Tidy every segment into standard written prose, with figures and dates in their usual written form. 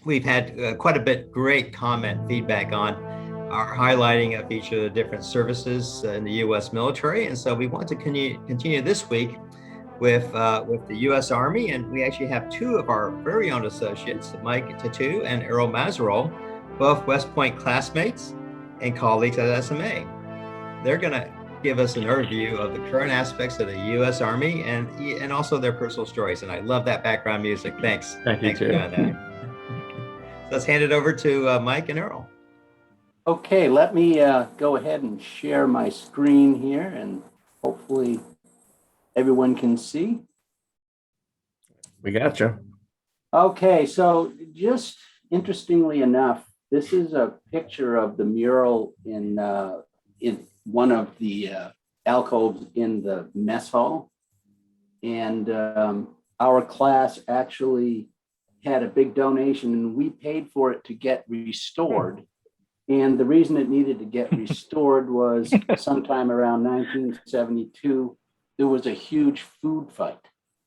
we've had quite a bit great comment feedback on our highlighting of each of the different services in the U.S. military. And so we want to continue this week with the U.S. Army. And we actually have two of our very own associates, Mike Tatu and Earl Mazerolle, both West Point classmates and colleagues at SMA. They're going to give us an overview of the current aspects of the U.S. Army and also their personal stories. And I love that background music. Thanks. Thanks for doing that. Let's hand it over to Mike and Earl. Okay, let me go ahead and share my screen here, and hopefully everyone can see. We got you. Okay, so just interestingly enough, this is a picture of the mural in one of the alcoves in the mess hall. And our class actually had a big donation, and we paid for it to get restored. And the reason it needed to get restored was sometime around 1972, there was a huge food fight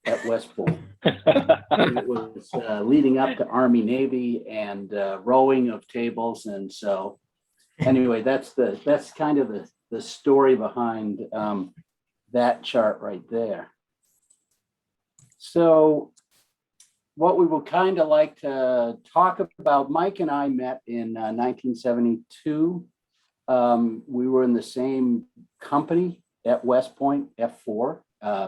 at West Point. And it was leading up to Army Navy and rowing of tables. And so anyway, that's kind of the story behind that chart right there. So what we would kind of like to talk about, Mike and I met in 1972. We were in the same company at West Point, F4.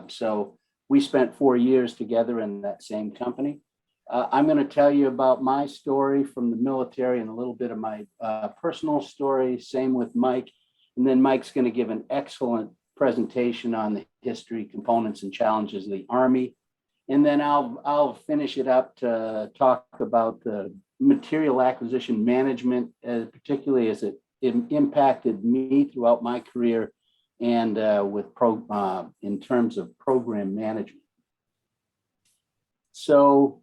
So we spent 4 years together in that same company. I'm going to tell you about my story from the military and a little bit of my personal story, same with Mike. And then Mike's going to give an excellent presentation on the history, components, and challenges of the Army. And then I'll finish it up to talk about the material acquisition management, particularly as it impacted me throughout my career and in terms of program management. So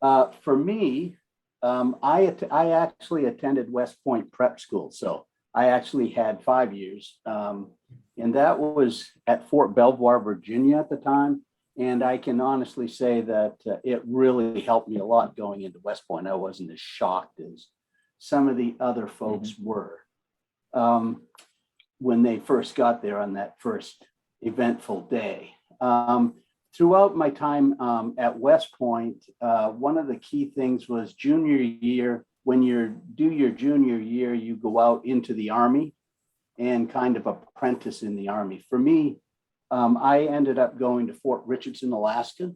for me, I actually attended West Point Prep School. So I actually had 5 years, and that was at Fort Belvoir, Virginia at the time. And I can honestly say that it really helped me a lot going into West Point. I wasn't as shocked as some of the other folks were when they first got there on that first eventful day. Throughout my time at West Point, one of the key things was junior year. When you do your junior year, you go out into the Army and kind of apprentice in the Army. For me, I ended up going to Fort Richardson, Alaska,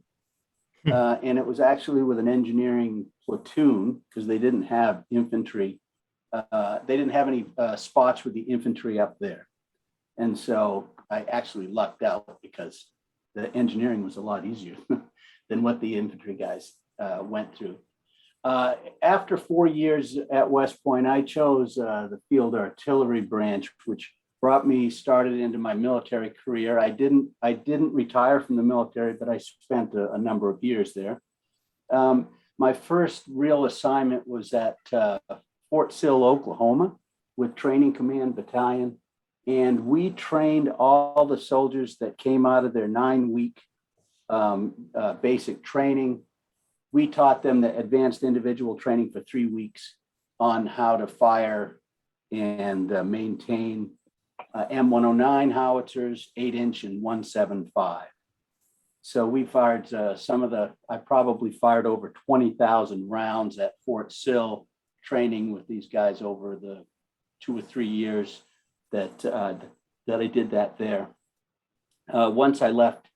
and it was actually with an engineering platoon because they didn't have infantry. They didn't have any spots with the infantry up there. And so I actually lucked out because the engineering was a lot easier than what the infantry guys went through. After 4 years at West Point, I chose the field artillery branch, which brought me started into my military career. I didn't retire from the military, but I spent a number of years there. My first real assignment was at Fort Sill, Oklahoma, with Training Command Battalion. And we trained all the soldiers that came out of their 9-week basic training. We taught them the advanced individual training for 3 weeks on how to fire and maintain M109 howitzers, 8-inch and 175. So we fired I probably fired over 20,000 rounds at Fort Sill, training with these guys over the 2 or 3 years that I did that there. Once I left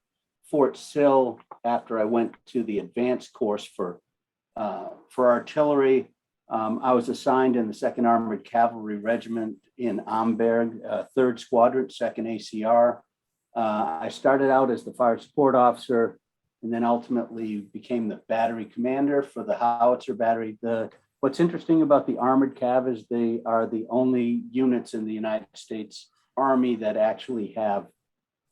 Fort Sill, after I went to the advanced course for artillery, I was assigned in the 2nd Armored Cavalry Regiment in Amberg, 3rd Squadron, 2nd ACR. I started out as the fire support officer and then ultimately became the battery commander for the howitzer battery. What's interesting about the Armored Cav is they are the only units in the United States Army that actually have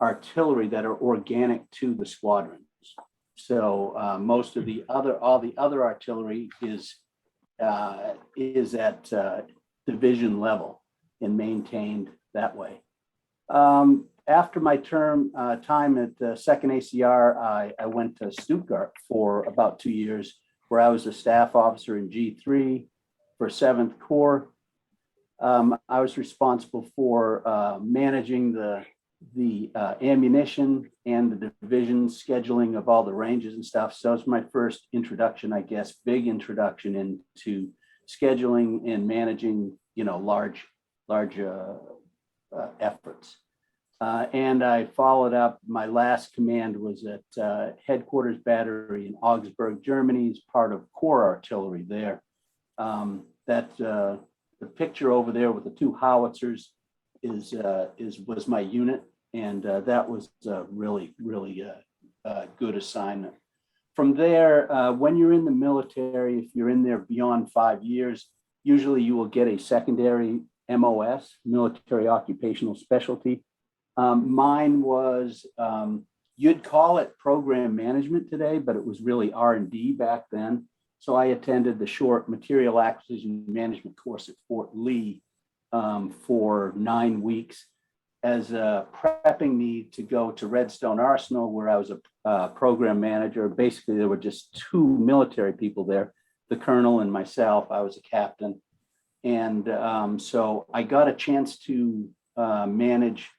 artillery that are organic to the squadrons. So most of all the other artillery is at division level and maintained that way. After my time at the 2nd ACR, I went to Stuttgart for about 2 years where I was a staff officer in G3 for 7th Corps. I was responsible for managing the ammunition and the division scheduling of all the ranges and stuff. So it's my first introduction, I guess, big introduction into scheduling and managing, large efforts. And I followed up. My last command was at Headquarters Battery in Augsburg, Germany, as part of Corps Artillery there. The picture over there with the 2 howitzers was my unit, and that was a really good assignment. From there, when you're in the military, if you're in there beyond 5 years, usually you will get a secondary MOS, military occupational specialty. Mine was, you'd call it program management today, but it was really R&D back then. So I attended the short material acquisition management course at Fort Lee for 9 weeks as prepping me to go to Redstone Arsenal, where I was a program manager. Basically, there were just 2 military people there, the colonel and myself. I was a captain. And so I got a chance to manage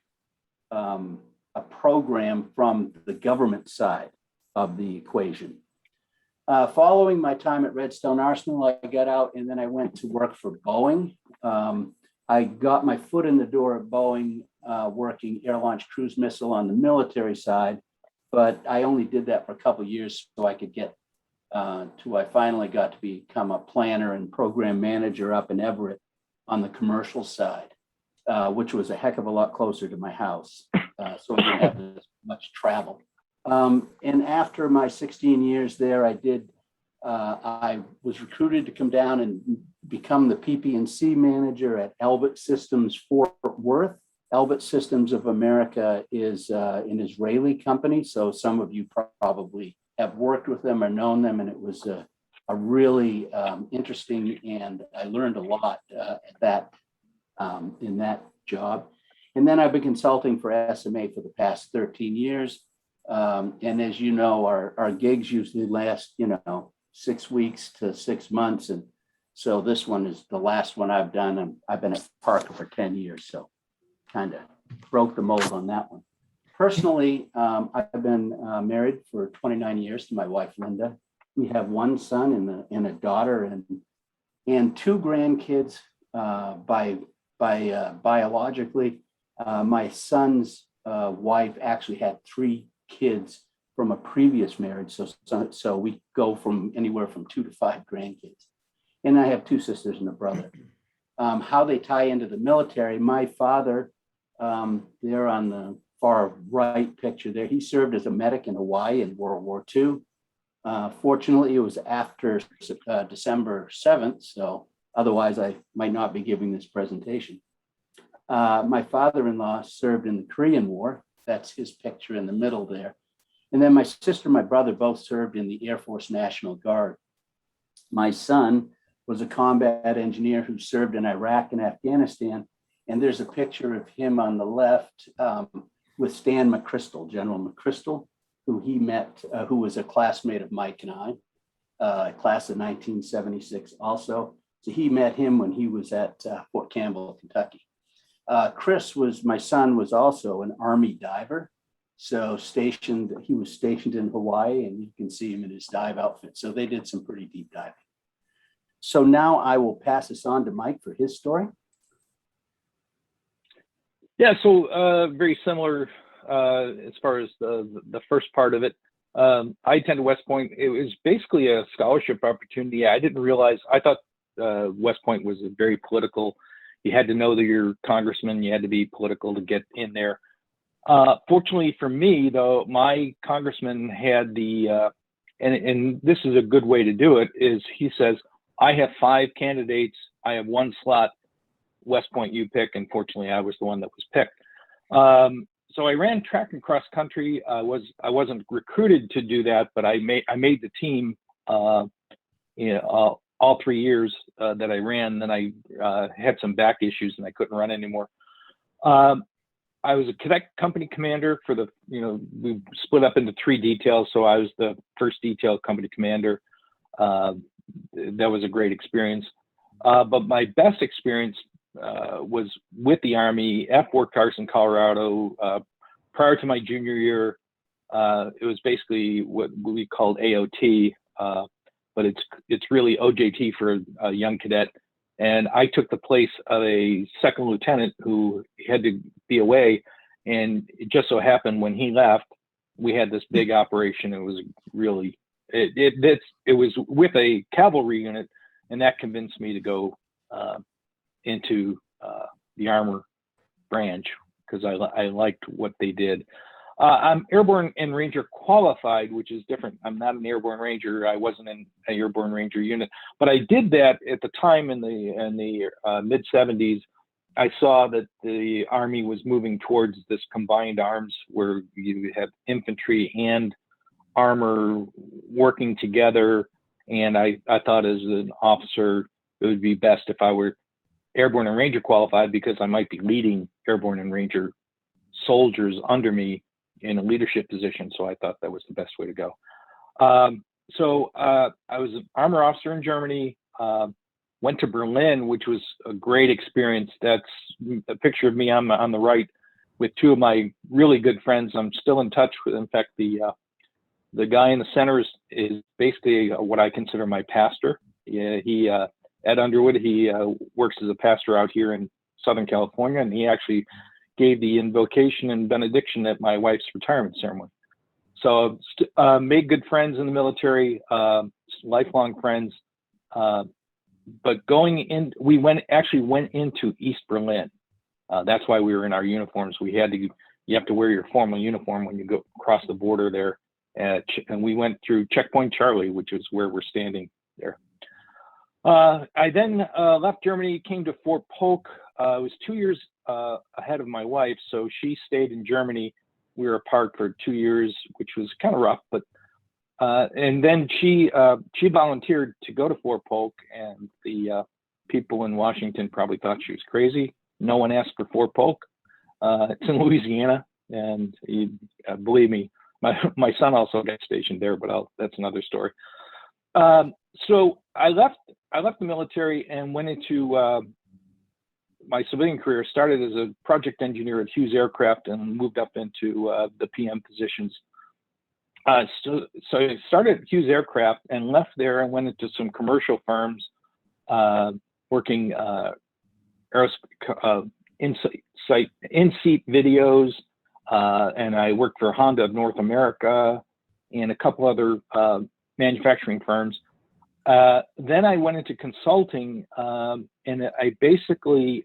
a program from the government side of the equation. Following my time at Redstone Arsenal, I got out and then I went to work for Boeing. I got my foot in the door at Boeing working air-launched cruise missile on the military side, but I only did that for a couple of years so I could get I finally got to become a planner and program manager up in Everett on the commercial side, which was a heck of a lot closer to my house. So I didn't have as much travel. And after my 16 years there, I was recruited to come down and become the PP&C manager at Elbit Systems Fort Worth. Elbit Systems of America is an Israeli company, so some of you probably have worked with them or known them, and it was a really interesting, and I learned a lot in that job. And then I've been consulting for SMA for the past 13 years. And as you know, our gigs usually last, 6 weeks to 6 months. And so this one is the last one I've done. I've been at Parker for 10 years, so kind of broke the mold on that one. Personally, I've been married for 29 years to my wife, Linda. We have 1 son and a daughter and 2 grandkids biologically. My son's wife actually had 3 kids from a previous marriage. So we go from anywhere from 2 to 5 grandkids. And I have 2 sisters and a brother. How they tie into the military, my father, there on the far right picture there, he served as a medic in Hawaii in World War II. Fortunately, it was after December 7th, so otherwise I might not be giving this presentation. My father-in-law served in the Korean War. That's his picture in the middle there. And then my sister and my brother both served in the Air Force National Guard. My son was a combat engineer who served in Iraq and Afghanistan. And there's a picture of him on the left with Stan McChrystal, General McChrystal, who he met, who was a classmate of Mike and I, class of 1976 also. So he met him when he was at Fort Campbell, Kentucky. Chris my son was also an Army diver. So he was stationed in Hawaii, and you can see him in his dive outfit. So they did some pretty deep diving. So now I will pass this on to Mike for his story. Yeah, so very similar as far as the first part of it. I attended West Point. It was basically a scholarship opportunity. I didn't realize, I thought West Point was very political. You had to know that you're a congressman. You had to be political to get in there. Fortunately for me, though, my congressman had and this is a good way to do it, is he says, I have 5 candidates. I have 1 slot. West Point, you pick. And fortunately, I was the one that was picked. So I ran track and cross country. I wasn't recruited to do that, but I made the team. All 3 years that I ran. Then I had some back issues and I couldn't run anymore. I was a cadet company commander for we split up into 3 details. So I was the 1st detail company commander. that was a great experience. But my best experience was with the Army at Fort Carson, Colorado. Prior to my junior year, it was basically what we called AOT, but it's really OJT for a young cadet. And I took the place of a second lieutenant who had to be away. And it just so happened when he left, we had this big operation. It was really, it was with a cavalry unit, and that convinced me to go into the armor branch because I liked what they did. I'm Airborne and Ranger qualified, which is different. I'm not an Airborne Ranger. I wasn't in an Airborne Ranger unit, but I did that at the time in the mid 70s. I saw that the Army was moving towards this combined arms where you have infantry and armor working together. And I thought as an officer, it would be best if I were Airborne and Ranger qualified because I might be leading Airborne and Ranger soldiers under me in a leadership position. So I thought that was the best way to go. So I was an armor officer in Germany, went to Berlin, which was a great experience. That's a picture of me on the right with two of my really good friends. I'm still in touch with, in fact, the guy in the center is basically what I consider my pastor. He Ed Underwood, he works as a pastor out here in Southern California, and he actually gave the invocation and benediction at my wife's retirement ceremony. So made good friends in the military, lifelong friends. But going in, we went into East Berlin. That's why we were in our uniforms. You have to wear your formal uniform when you go across the border there. And we went through Checkpoint Charlie, which is where we're standing there. I then left Germany, came to Fort Polk. I was 2 years ahead of my wife, so she stayed in Germany. We were apart for 2 years, which was kind of rough, but and then she volunteered to go to Fort Polk, and the people in Washington probably thought she was crazy. No one asked for Fort Polk. It's in Louisiana, and believe me, my son also got stationed there, but that's another story. So I left the military and went into my civilian career. Started as a project engineer at Hughes Aircraft and moved up into the PM positions. So I started at Hughes Aircraft and left there and went into some commercial firms, working in-seat videos, and I worked for Honda of North America and a couple other manufacturing firms. Then I went into consulting, and I basically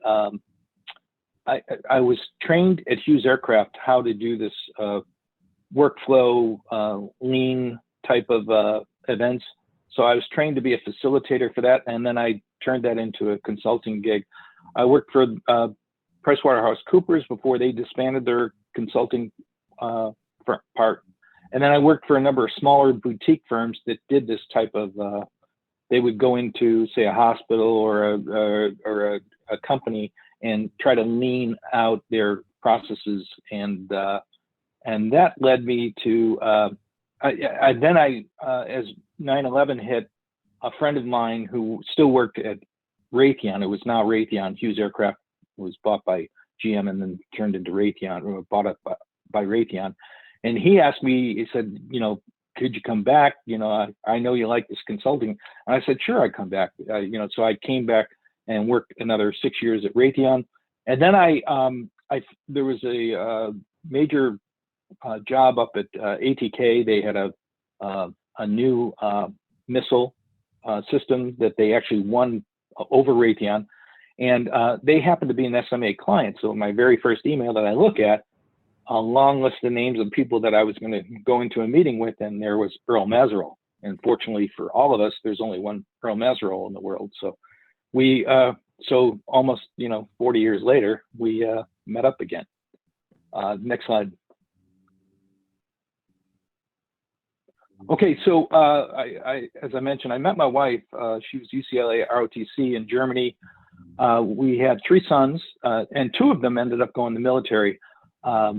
I was trained at Hughes Aircraft how to do this workflow, lean type of events. So I was trained to be a facilitator for that, and then I turned that into a consulting gig. I worked for PricewaterhouseCoopers before they disbanded their consulting part. And then I worked for a number of smaller boutique firms that did this type of, they would go into, say, a hospital or a company and try to lean out their processes. And that led me to, as 9/11 hit, a friend of mine who still worked at Raytheon, it was now Raytheon, Hughes Aircraft was bought by GM and then turned into Raytheon, or bought up by Raytheon. And he asked me, he said, could you come back? I know you like this consulting. And I said, sure, I'd come back. So I came back and worked another 6 years at Raytheon. And then there was a major job up at ATK. They had a new missile system that they actually won over Raytheon. And they happened to be an SMA client. So my very first email that I look at, a long list of names of people that I was going to go into a meeting with, and there was Earl Mazerolle. And fortunately for all of us, there's only one Earl Mazerolle in the world. So we, so almost 40 years later, we met up again. Next slide. Okay, so as I mentioned, I met my wife. She was UCLA ROTC in Germany. We had 3 sons, and 2 of them ended up going to the military.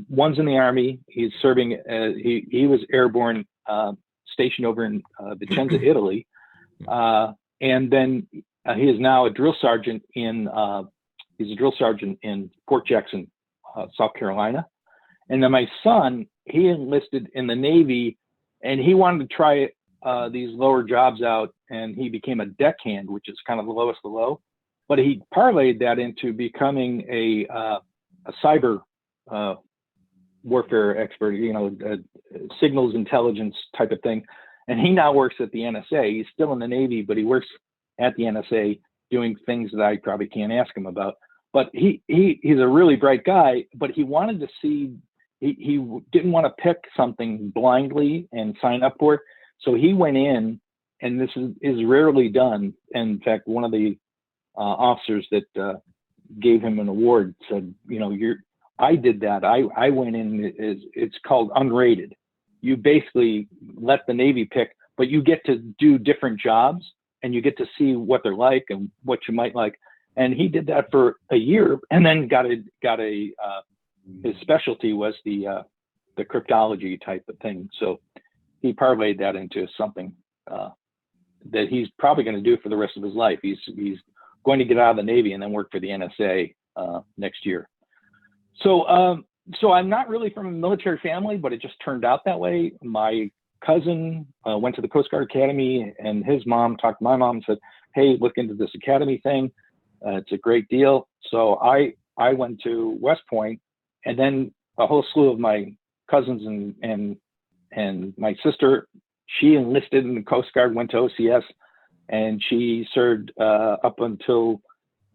One's in the Army. He's serving. He was airborne, stationed over in Vicenza, Italy, And then he is now a drill sergeant in Fort Jackson, South Carolina. And then my son, he enlisted in the Navy, and he wanted to try these lower jobs out, and he became a deckhand, which is kind of the lowest of the low. But he parlayed that into becoming a cyber warfare expert, signals intelligence type of thing. And he now works at the NSA. He's still in the Navy, but he works at the NSA doing things that I probably can't ask him about. But he's a really bright guy, but he wanted to see, he didn't want to pick something blindly and sign up for it. So he went in, and this is rarely done. And in fact, one of the officers that gave him an award said, I did that. I went in, it's called unrated. You basically let the Navy pick, but you get to do different jobs, and you get to see what they're like and what you might like. And he did that for a year, and then his specialty was the cryptology type of thing. So he parlayed that into something that he's probably going to do for the rest of his life. He's going to get out of the Navy and then work for the NSA next year. So I'm not really from a military family, but it just turned out that way. My cousin went to the Coast Guard Academy, and his mom talked to my mom and said, hey, look into this academy thing. It's a great deal. So I went to West Point, and then a whole slew of my cousins and my sister, she enlisted in the Coast Guard, went to OCS, and she served up until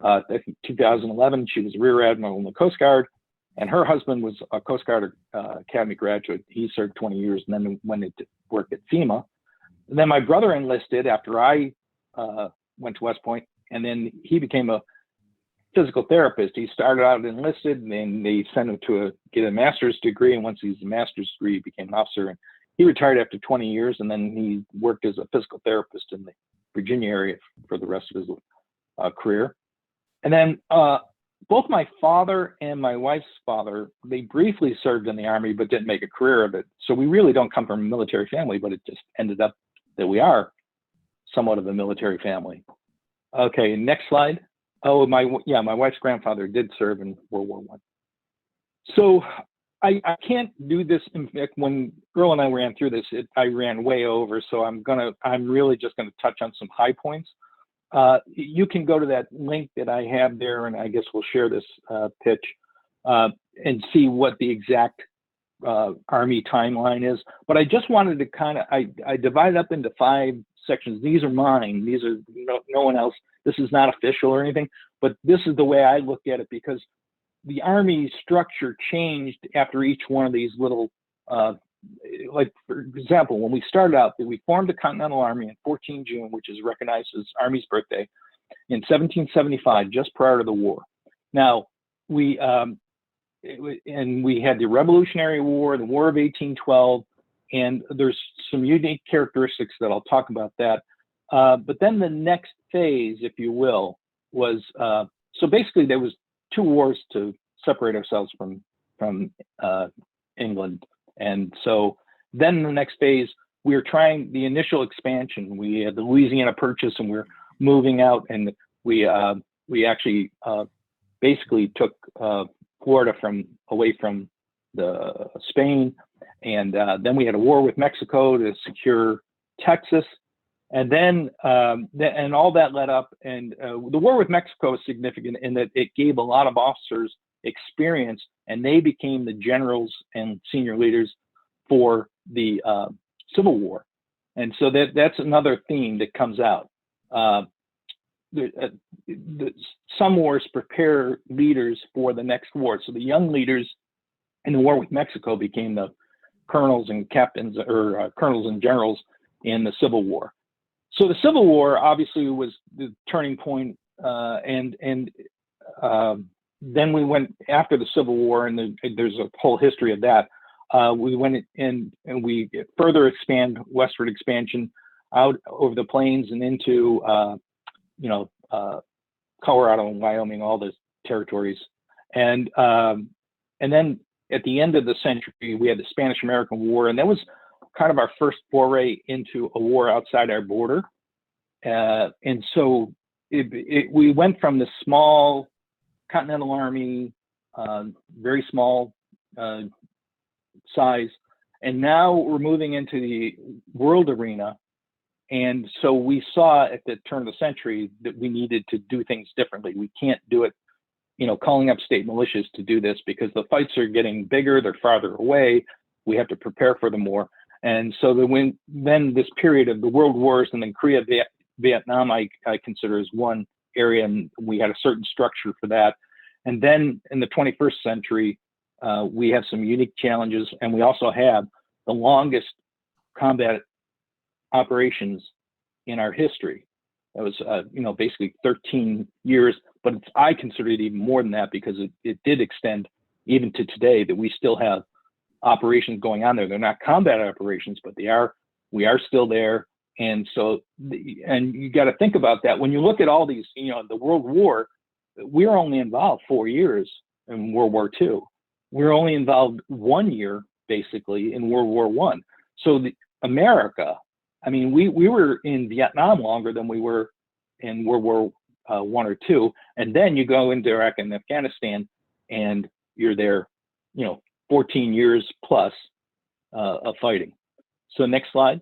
I think 2011. She was Rear Admiral in the Coast Guard, and her husband was a Coast Guard Academy graduate. He served 20 years and then went to work at FEMA. And then my brother enlisted after I went to West Point, and then he became a physical therapist. He started out enlisted, and then they sent him to get a master's degree. And once he's a master's degree, he became an officer. And he retired after 20 years, and then he worked as a physical therapist in the Virginia area for the rest of his career. And then both my father and my wife's father, they briefly served in the Army, but didn't make a career of it. So we really don't come from a military family, but it just ended up that we are somewhat of a military family. Okay, next slide. Oh, my wife's grandfather did serve in World War I. So I can't do this. In fact, when Earl and I ran through this, I ran way over. So I'm really just gonna touch on some high points. You can go to that link that I have there, and I guess we'll share this pitch and see what the exact Army timeline is. But I just wanted to I divide up into 5 sections. These are mine. These are no one else. This is not official or anything, but this is the way I look at it, because the Army structure changed after each one of these little, like for example, when we started out, we formed the Continental Army in 14 June, which is recognized as Army's birthday, in 1775, just prior to the war. Now, we had the Revolutionary War, the War of 1812, and there's some unique characteristics that I'll talk about that. But then the next phase, if you will, was, so basically there was 2 wars to separate ourselves from England. And so then the next phase, we were trying the initial expansion. We had the Louisiana Purchase, and we're moving out, and we actually basically took Florida away from the Spain. And then we had a war with Mexico to secure Texas. And then, and all that led up, and the war with Mexico is significant in that it gave a lot of officers experience, and they became the generals and senior leaders for the Civil War. And so that's another theme that comes out. Some wars prepare leaders for the next war. So the young leaders in the war with Mexico became the colonels and captains, or colonels and generals in the Civil War. So the Civil War obviously was the turning point, and then we went after the Civil War, and there's a whole history of that. We went in and we further expand westward expansion out over the plains and into Colorado and Wyoming, all those territories, and then at the end of the century we had the Spanish-American War, and that was kind of our first foray into a war outside our border. And so we went from the small Continental Army, very small size, and now we're moving into the world arena. And so we saw at the turn of the century that we needed to do things differently. We can't do it, calling up state militias to do this, because the fights are getting bigger, they're farther away. We have to prepare for them more. And so then this period of the world wars, and then Korea, Vietnam, I consider as one area, and we had a certain structure for that. And then in the 21st century, we have some unique challenges, and we also have the longest combat operations in our history. That was, basically 13 years, but I consider it even more than that, because it did extend even to today, that we still have operations going on there. They're not combat operations, but we are still there. And so, and you got to think about that when you look at all these, the World War, we're only involved 4 years in World War II. We're only involved 1 year, basically, in World War I. So America, we were in Vietnam longer than we were in World War I or II. And then you go into Iraq and Afghanistan, and you're there, 14 years plus of fighting. So next slide.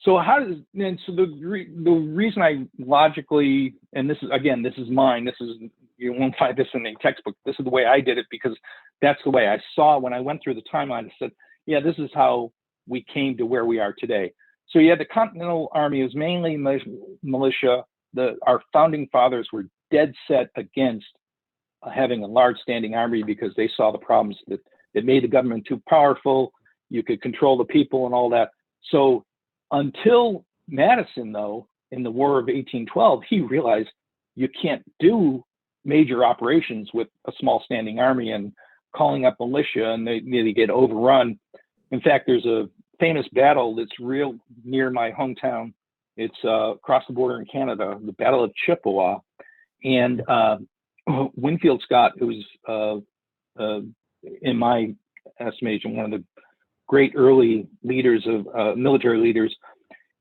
So the reason I logically, and this is mine, you won't find this in a textbook, this is the way I did it, because that's the way I saw when I went through the timeline. I said, yeah, this is how we came to where we are today. So yeah, the Continental Army was mainly militia. Our founding fathers were dead set against having a large standing army, because they saw the problems that it made the government too powerful. You could control the people and all that. So until Madison, though, in the War of 1812, he realized you can't do major operations with a small standing army and calling up militia, and they get overrun. In fact, there's a famous battle that's real near my hometown. It's across the border in Canada, the Battle of Chippewa. And Winfield Scott, who was, in my estimation, one of the great early leaders of military leaders,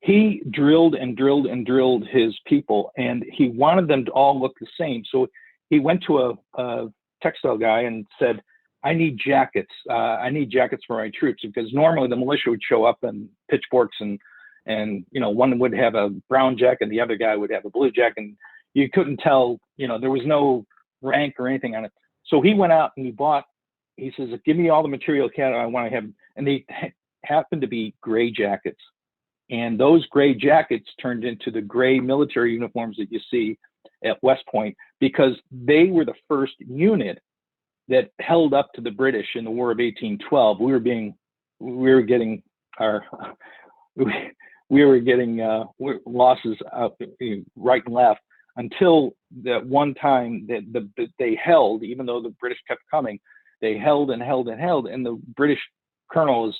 he drilled and drilled and drilled his people, and he wanted them to all look the same. So he went to a textile guy and said, I need jackets. I need jackets for my troops, because normally the militia would show up in pitchforks, and one would have a brown jacket, the other guy would have a blue jacket, and you couldn't tell, there was no rank or anything on it. So he went out and he says, give me all the material I want to have. And they happened to be gray jackets. And those gray jackets turned into the gray military uniforms that you see at West Point, because they were the first unit that held up to the British in the War of 1812. We were getting losses out right and left, until that one time that they held, even though the British kept coming, they held and held and held. And the British colonel is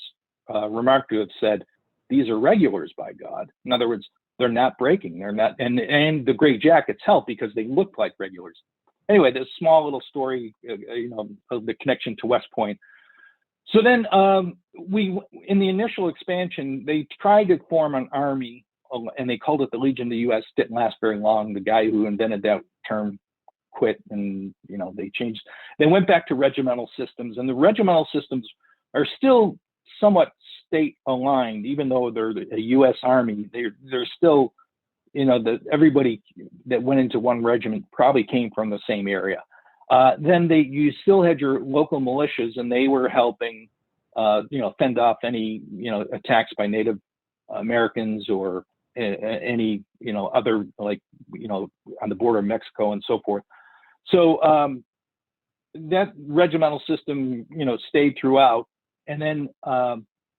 remarked to have said, these are regulars, by God. In other words, they're not breaking. They're not, and the gray jackets help because they look like regulars. Anyway, this small little story, of the connection to West Point. So then in the initial expansion, they tried to form an army, and they called it the Legion of the U.S. Didn't last very long. The guy who invented that term quit, and they went back to regimental systems, and the regimental systems are still somewhat state aligned, even though they're a U.S. Army. They're still, everybody that went into one regiment probably came from the same area. Then you still had your local militias, and they were helping, fend off any, attacks by Native Americans or any, other, like, on the border of Mexico and so forth. So that regimental system, stayed throughout. And then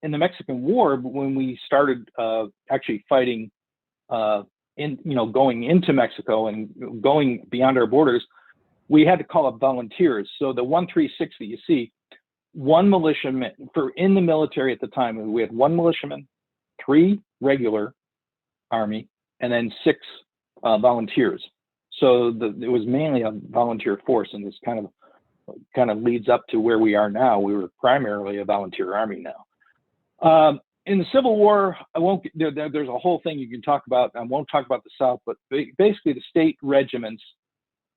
in the Mexican War, when we started actually fighting, going into Mexico and going beyond our borders, we had to call up volunteers. So the 136 that you see, one militiaman in the military at the time, we had one militiaman, 3 regular Army, and then 6 volunteers. So it was mainly a volunteer force, and this kind of leads up to where we are now. We were primarily a volunteer Army now. in the Civil War, I won't. There's a whole thing you can talk about. I won't talk about the South, but basically the state regiments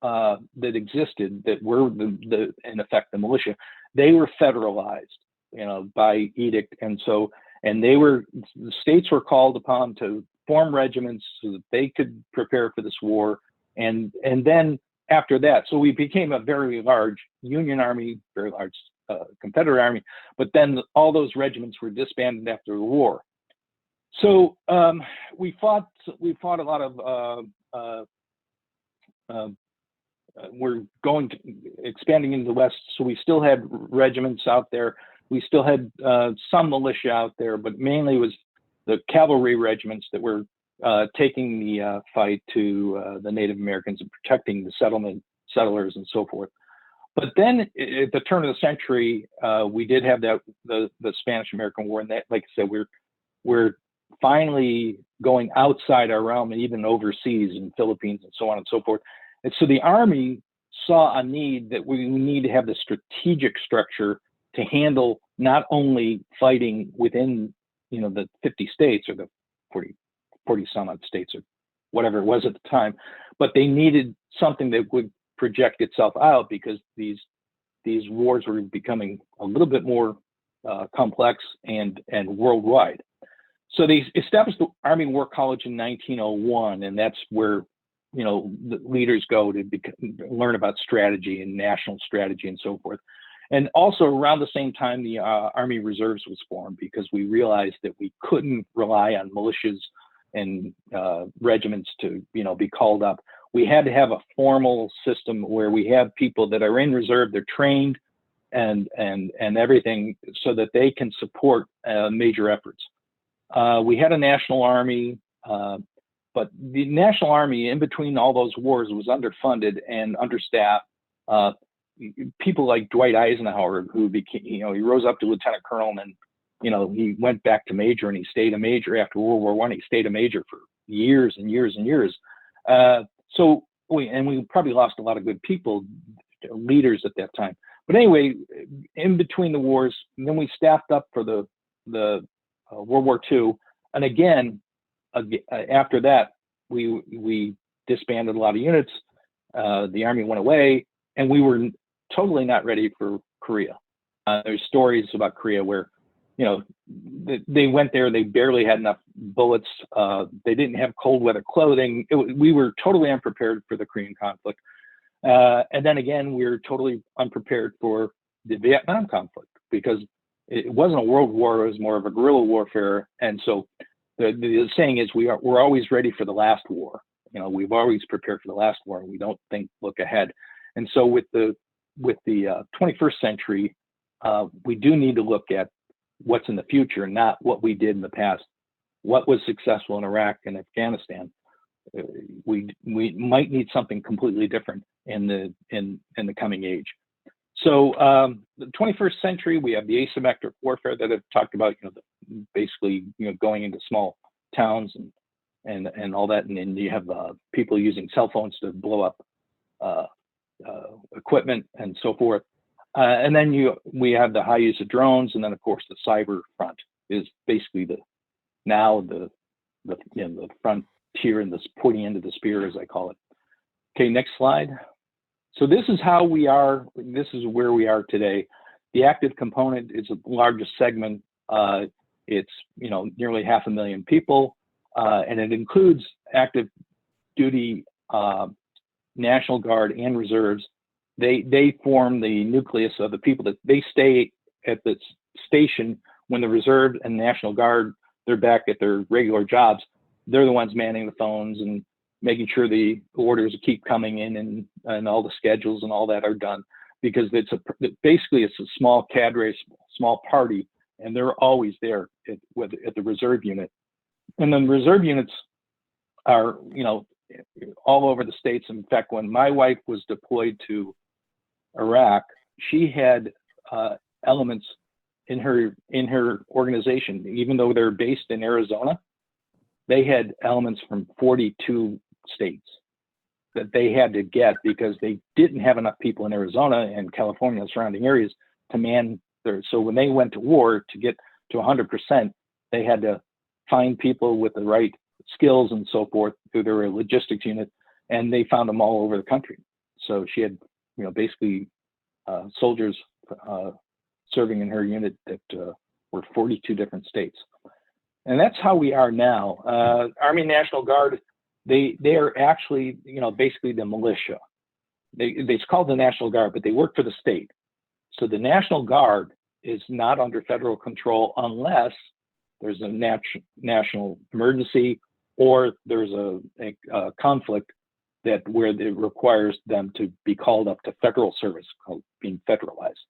that existed, that were in effect the militia, they were federalized, by edict, and the states were called upon to form regiments so that they could prepare for this war, and then after that, so we became a very large Union Army, very large Confederate Army, but then all those regiments were disbanded after the war. So we fought a lot of. We're expanding into the West, so we still had regiments out there. We still had some militia out there, but mainly it was the cavalry regiments that were taking the fight to the Native Americans and protecting the settlers and so forth. But then at the turn of the century, we did have the Spanish-American War, and that, like I said, we're finally going outside our realm and even overseas in Philippines and so on and so forth. And so the Army saw a need that we need to have the strategic structure to handle not only fighting within, the 50 states or the 40 some odd states or whatever it was at the time, but they needed something that would project itself out, because these wars were becoming a little bit more complex and worldwide. So they established the Army War College in 1901, and that's where the leaders go to learn about strategy and national strategy and so forth. And also around the same time, the Army Reserves was formed, because we realized that we couldn't rely on militias and regiments to be called up. We had to have a formal system where we have people that are in reserve, they're trained and everything, so that they can support major efforts. We had a national army, but the National Army, in between all those wars, was underfunded and understaffed. People like Dwight Eisenhower, who became, he rose up to lieutenant colonel, and then, he went back to major, and he stayed a major after World War I. He stayed a major for years and years and years. So we probably lost a lot of good people, leaders at that time. But anyway, in between the wars, then we staffed up for the World War II, and again, after that, we disbanded a lot of units. The Army went away, and we were totally not ready for Korea. There's stories about Korea where, they went there, they barely had enough bullets. They didn't have cold weather clothing. We were totally unprepared for the Korean conflict. And then again, we were totally unprepared for the Vietnam conflict, because it wasn't a world war, it was more of a guerrilla warfare. And so the saying is, we're always ready for the last war. We've always prepared for the last war, and we don't look ahead. And so with the 21st century, we do need to look at what's in the future, not what we did in the past. What was successful in Iraq and Afghanistan? We might need something completely different in the coming age. So the 21st century, we have the asymmetric warfare that I've talked about. Basically, going into small towns and all that, and then you have people using cell phones to blow up equipment and so forth. And then we have the high use of drones, and then of course the cyber front is basically the frontier and the pointy end of the spear, as I call it. Okay, next slide. So this is how we are. This is where we are today. The active component is the largest segment. It's nearly 500,000 people, and it includes active duty, National Guard, and reserves. They form the nucleus of the people that they stay at the station when the reserve and National Guard, they're back at their regular jobs. They're the ones manning the phones and making sure the orders keep coming in, and all the schedules and all that are done, because basically it's a small cadre, small party, and they're always there at the reserve unit. And then reserve units are, all over the states. In fact, when my wife was deployed to Iraq, she had elements in her organization, even though they're based in Arizona. They had elements from 42 states that they had to get, because they didn't have enough people in Arizona and California and surrounding areas to man so when they went to war, to get to 100%, They had to find people with the right skills and so forth through their logistics unit, and they found them all over the country. So she had, basically soldiers serving in her unit that were 42 different states. And that's how we are now. Army National Guard, they are actually, basically the militia. It's called the National Guard, but they work for the state. So the National Guard is not under federal control unless there's a national emergency or there's a conflict where it requires them to be called up to federal service, called being federalized.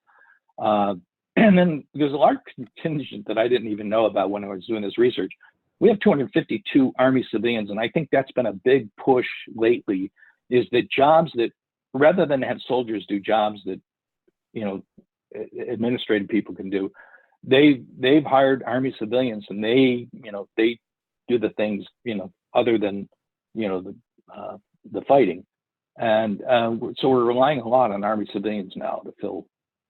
And then there's a large contingent that I didn't even know about when I was doing this research. We have 252 Army civilians, and I think that's been a big push lately, is that jobs that, rather than have soldiers do jobs that, administrative people can do, they've hired Army civilians, and they do the things, other than, the fighting. And so we're relying a lot on Army civilians now to fill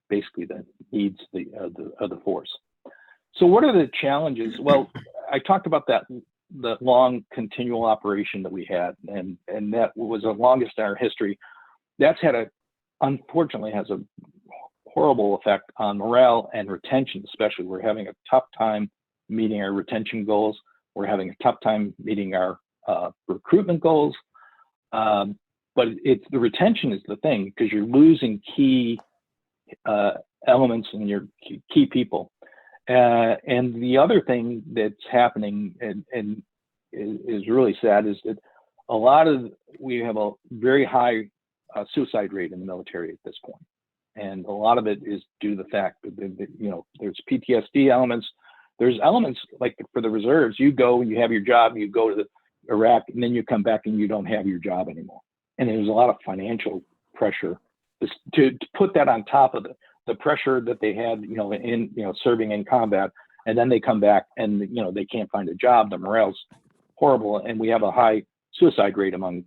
basically the needs of the force. So what are the challenges? Well, I talked about the long continual operation that we had, and that was the longest in our history. That's unfortunately has a horrible effect on morale and retention, especially. We're having a tough time meeting our retention goals. We're having a tough time meeting our recruitment goals. But the retention is the thing, because you're losing key elements and your key people. And the other thing that's happening and is really sad is that we have a very high suicide rate in the military at this point. And a lot of it is due to the fact that, there's PTSD elements. There's elements like for the reserves, you go and you have your job, you go to Iraq, and then you come back and you don't have your job anymore. And there's a lot of financial pressure to put that on top of the pressure that they had, serving in combat, and then they come back and, they can't find a job. The morale's horrible, and we have a high suicide rate among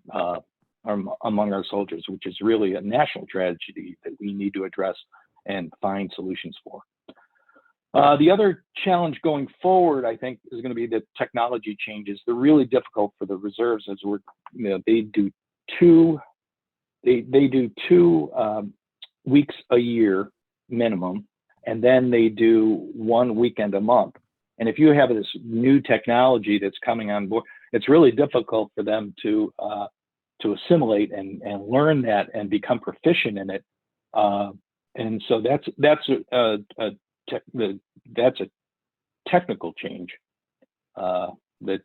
our soldiers, which is really a national tragedy that we need to address and find solutions for. The other challenge going forward, I think, is going to be the technology changes. They're really difficult for the reserves, as they do two weeks a year minimum, and then they do 1 weekend a month. And if you have this new technology that's coming on board, it's really difficult for them to assimilate and learn that and become proficient in it. And so that's a technical change that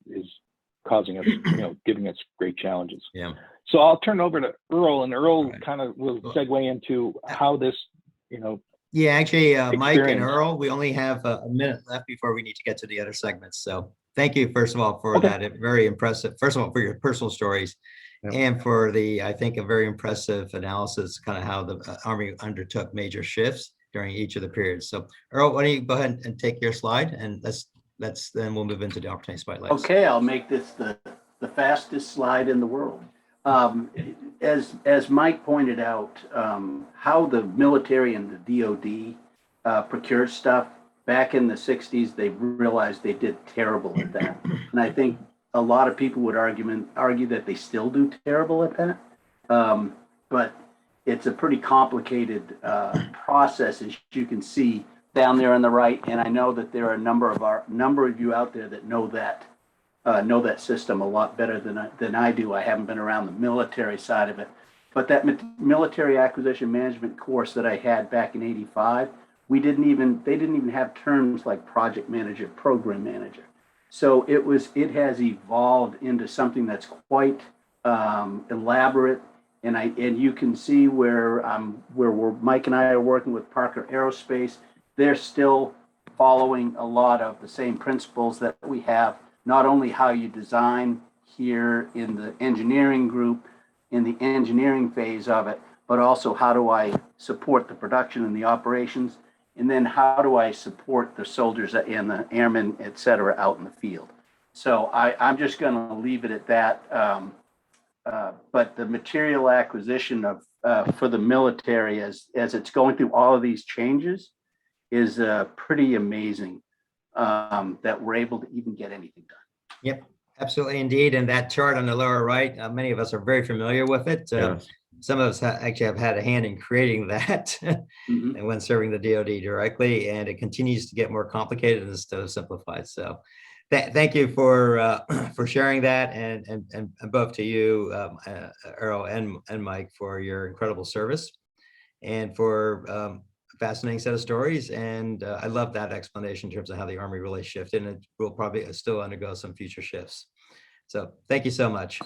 is causing us, giving us great challenges. Yeah. So I'll turn over to Earl, and Earl kind of will segue into how this, Yeah, actually, Mike and Earl, we only have a minute left before we need to get to the other segments. So thank you, first of all, for that. Very impressive. First of all, for your personal stories, and for I think, a very impressive analysis, kind of how the Army undertook major shifts during each of the periods. So Earl, why don't you go ahead and take your slide, and then we'll move into the opportunity spotlight. Okay, I'll make this the fastest slide in the world. As Mike pointed out, how the military and the DoD procured stuff back in the 60s, they realized they did terrible at that. And I think a lot of people would argue that they still do terrible at that. But it's a pretty complicated process, as you can see down there on the right. And I know that there are a number of you out there that know that system a lot better than I do. I haven't been around the military side of it, but that military acquisition management course that I had back in '85, they didn't even have terms like project manager, program manager. So it has evolved into something that's quite elaborate, and you can see where Mike and I are working with Parker Aerospace. They're still following a lot of the same principles that we have. Not only how you design here in the engineering group, in the engineering phase of it, but also how do I support the production and the operations, and then how do I support the soldiers and the airmen, et cetera, out in the field. So I'm just going to leave it at that. But the material acquisition for the military as it's going through all of these changes is pretty amazing. that we're able to even get anything done. Yep, absolutely indeed. And that chart on the lower right, many of us are very familiar with it. Yes. Some of us actually have had a hand in creating that Mhm. and when serving the DoD directly, and it continues to get more complicated instead of simplified. So thank you for sharing that, and both to you, Earl and Mike, for your incredible service and for a fascinating set of stories. And I love that explanation in terms of how the Army really shifted, and it will probably still undergo some future shifts. So thank you so much.